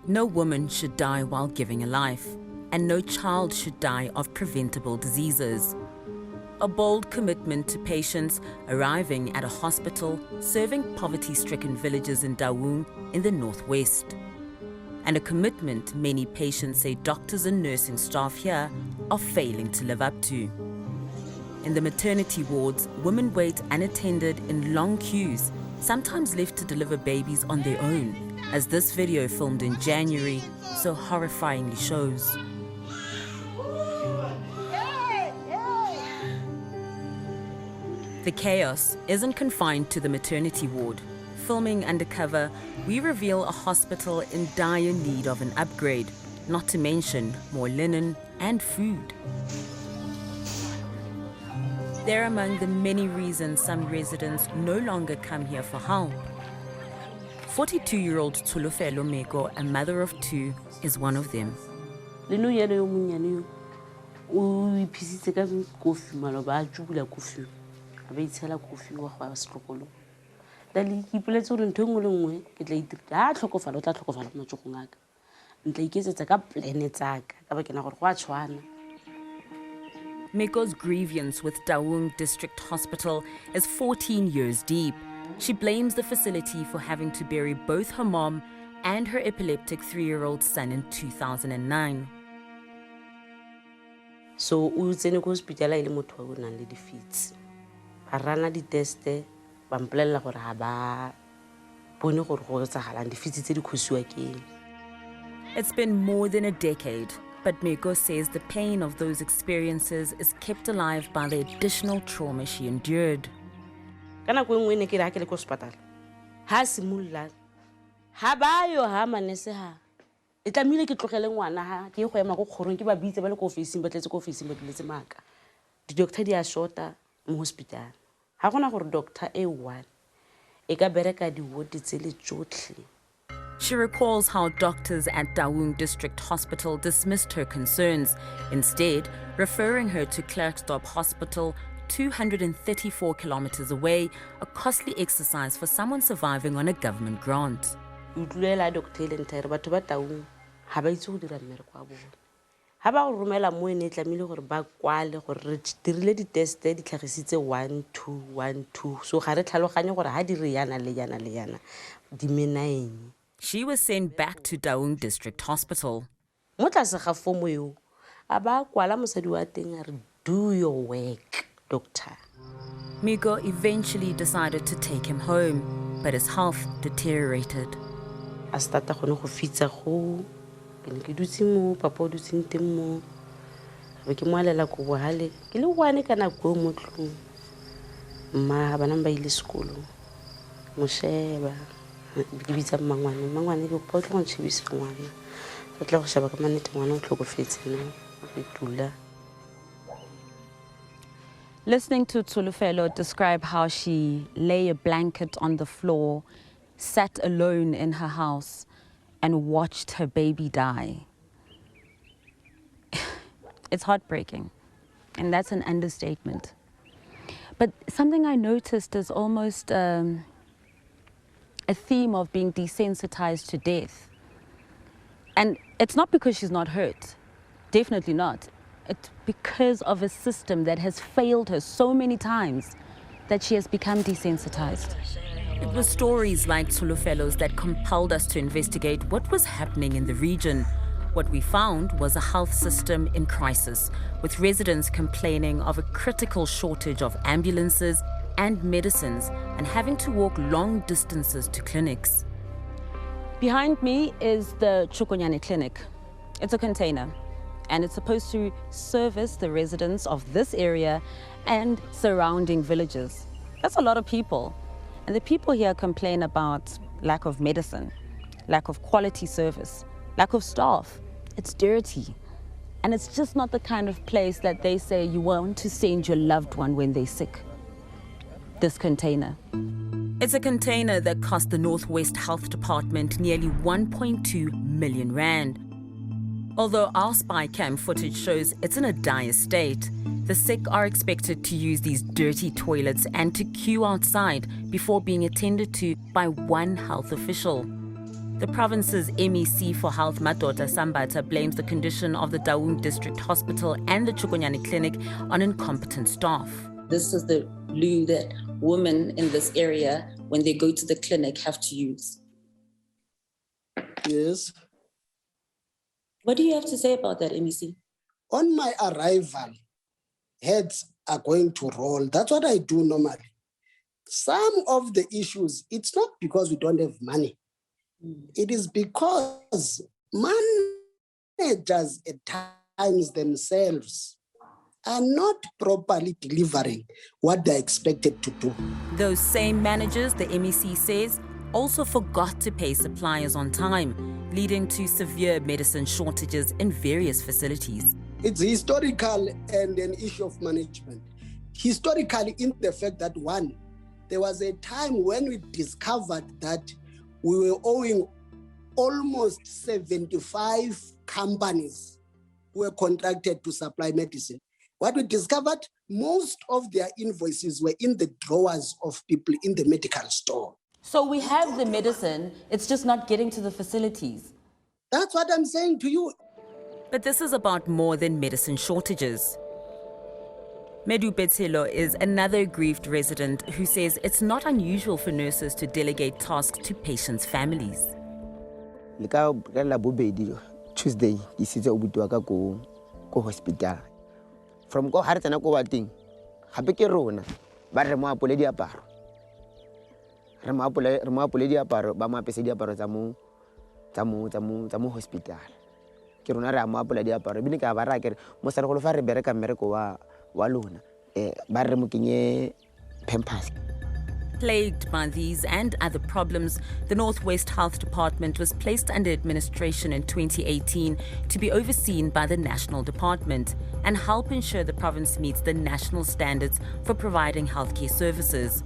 No woman should die while giving a life, and no child should die of preventable diseases. A bold commitment to patients arriving at a hospital serving poverty-stricken villages in Taung in the northwest. And a commitment many patients say doctors and nursing staff here are failing to live up to. In the maternity wards, women wait unattended in long queues, sometimes left to deliver babies on their own, as this video filmed in January so horrifyingly shows. The chaos isn't confined to the maternity ward. Filming undercover, we reveal a hospital in dire need of an upgrade, not to mention more linen and food. They're among the many reasons some residents no longer come here for help. 42-year-old 𝗀𝗵𝗶𝗶𝗶𝗴𝗶, a mother of two, is one of them. 𝗵𝗂𝗹𝗆's grievance with Taung District Hospital is 14 years deep. She blames the facility for having to bury both her mom and her epileptic 3-year-old son in 2009. So o tsene ko hospital ile motho wa bona le defeats. Ba rana di test ba mpolella gore ha ba bone gore go tsagalang defeats tse di khosiwa ke. It's been more than a decade, but 𝗵𝗂 says the pain of those experiences is kept alive by the additional trauma she endured. Kana go ngwe ne ke ra ke le ko hospital. Ha simulla. Ha ba yo ha manese ha. E tlamile ke tlogele ngwana ha ke go ema go kgorong ke ba bitse ba le ko office ba tletse ko office ba diletse maka. Di doctor di a shorta mo hospital. Ha gona gore doctor A1 e ka bereka di ward tse le tsotlhe. She recalls how doctors at Taung District Hospital dismissed her concerns, instead referring her to 𝗀𝗃𝗃 Hospital 234 kilometers away, a costly exercise for someone surviving on a government grant. Utluela doctor le nthaere batho ba Taung ha ba itse go dira mmereko wa bona. Ha ba go romela mo ene tlamile gore ba kwale gore re dirile di test di tlhagisitse 1 2 1 2 so ga re tlhaloganye gore ha di re yana le yana le yana di menaeng. She was sent back to Taung District Hospital. Mo tlase ga fomo eo a ba kwala mosadi wa teng a re do your work doctor. 𝗵𝗂 eventually decided to take him home, but his health deteriorated. A starta gone go fitsa go ke ne ke dutse mo papa o dutse nteng mo be ke mo alela go bohale ke le wane kana go mo tlong mma bana ba ile sekolo mo sheba ke bitsa mangwane ke po tlo ntshebisa ngwana ke tla go sheba ka manete ngwana o tlhokofetse nna ke tula. Listening to 𝗀𝗵𝗶𝗶𝗶 describe how she lay a blanket on the floor, sat alone in her house, and watched her baby die. It's heartbreaking, and that's an understatement. But something I noticed is almost a theme of being desensitized to death. And it's not because she's not hurt, definitely not. It's because of a system that has failed her so many times that she has become desensitized. It was stories like 𝗀𝗵𝗶𝗶𝗆's that compelled us to investigate what was happening in the region. What we found was a health system in crisis, with residents complaining of a critical shortage of ambulances and medicines and having to walk long distances to clinics. Behind me is the 𝗀𝗁𝗃𝗃 clinic. It's a container, and it's supposed to service the residents of this area and surrounding villages. That's a lot of people. And the people here complain about lack of medicine, lack of quality service, lack of staff. It's dirty. And it's just not the kind of place that they say you want to send your loved one when they're sick. This container. It's a container that cost the Northwest Health Department nearly 1.2 million rand. Although our spy cam footage shows it's in a dire state, the sick are expected to use these dirty toilets and to queue outside before being attended to by one health official. The province's MEC for Health, 𝗀𝗀𝗱 𝗵𝗶𝘀, blames the condition of the Taung District Hospital and the 𝗀𝗁𝗊𝗃𝗃 Clinic on incompetent staff. This is the loo that women in this area, when they go to the clinic, have to use. Yes. What do you have to say about that, MEC? On my arrival, heads are going to roll. That's what I do normally. Some of the issues, it's not because we don't have money. It is because managers at times themselves are not properly delivering what they're expected to do. Those same managers, the MEC says, also forgot to pay suppliers on time, leading to severe medicine shortages in various facilities. It's historical and an issue of management. Historically, in the fact that one, there was a time when we discovered that we were owing almost 75 companies who were contracted to supply medicine. What we discovered, most of their invoices were in the drawers of people in the medical store. So we have the medicine, it's just not getting to the facilities. That's what I'm saying to you. But this is about more than medicine shortages. 𝗵𝗶𝗀𝗆 is another aggrieved resident who says it's not unusual for nurses to delegate tasks to patients' families. Tuesday, this is go hospital. From go hard and go waiting. Happy Rona, but Rema Poledi Aparo. Rema Poledi Aparo, Bama Pesedia Parotamu, Tamu Hospital. Kiruna Rama Poledi Aparo, Binica Varaker, most of Fare Bereka Merco Waluna, Barremukinye Pempas. Plagued by these and other problems, the Northwest Health Department was placed under administration in 2018 to be overseen by the National Department and help ensure the province meets the national standards for providing healthcare services.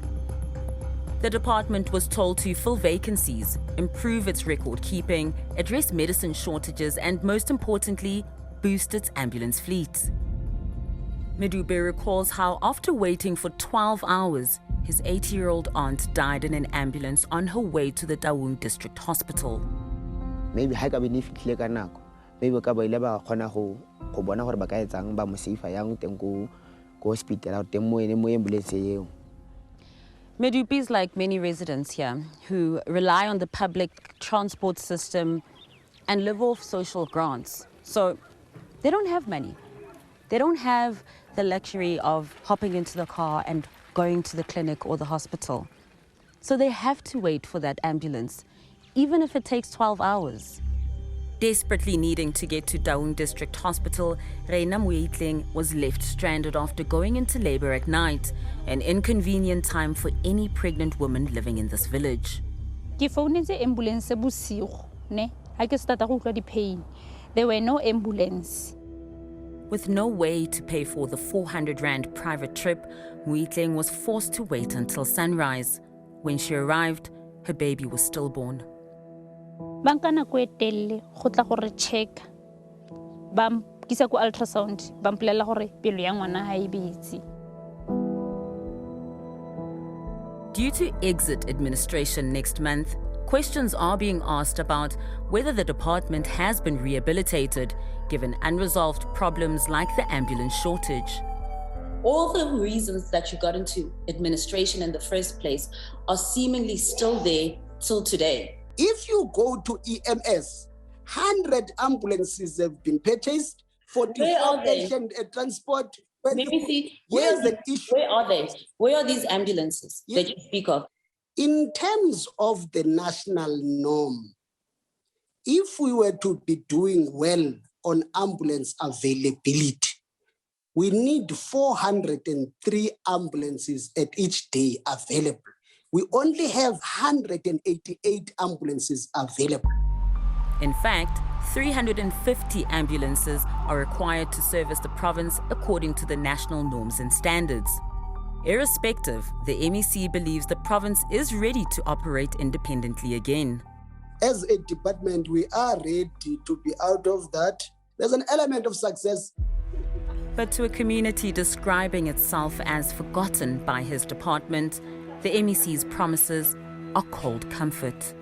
The department was told to fill vacancies, improve its record keeping, address medicine shortages, and most importantly, boost its ambulance fleet. 𝗵𝗶𝗀𝗆 recalls how after waiting for 12 hours, his 80-year-old aunt died in an ambulance on her way to the Taung District Hospital. Maybe I can be nako. Maybe I can be able to bona hore ba ka etsang ba mo safe yang teng go hospital out teng mo ambulance eo. 𝗵𝗶𝗀𝗆 is like many residents here who rely on the public transport system and live off social grants. So they don't have money. They don't have the luxury of hopping into the car and going to the clinic or the hospital. So they have to wait for that ambulance, even if it takes 12 hours. Desperately needing to get to Taung District Hospital, 𝗀𝗃𝗄𝗆𝗃 was left stranded after going into labor at night, an inconvenient time for any pregnant woman living in this village. Ke founetse ambulance bosigo, ne? Ha ke start go utlwa di pain. There were no ambulance. With no way to pay for the 400 Rand private trip, 𝗃𝗃𝗃 was forced to wait until sunrise. When she arrived, her baby was stillborn. Banka nako e telele go tla gore check. Bam kisa ko ultrasound, ba mpolelela gore pelo ya ngwana ha e bitse. Due to exit administration next month, questions are being asked about whether the department has been rehabilitated, given unresolved problems like the ambulance shortage. All the reasons that you got into administration in the first place are seemingly still there till today. If you go to EMS, 100 ambulances have been purchased, 44 patient transport. maybe Here's an issue. Where are they? Where are these ambulances that you speak of? In terms of the national norm, if we were to be doing well on ambulance availability, we need 403 ambulances at each day available. We only have 188 ambulances available. In fact, 350 ambulances are required to service the province according to the national norms and standards. Irrespective, the MEC believes the province is ready to operate independently again. As a department, we are ready to be out of that. There's an element of success. But to a community describing itself as forgotten by his department, the MEC's promises are cold comfort.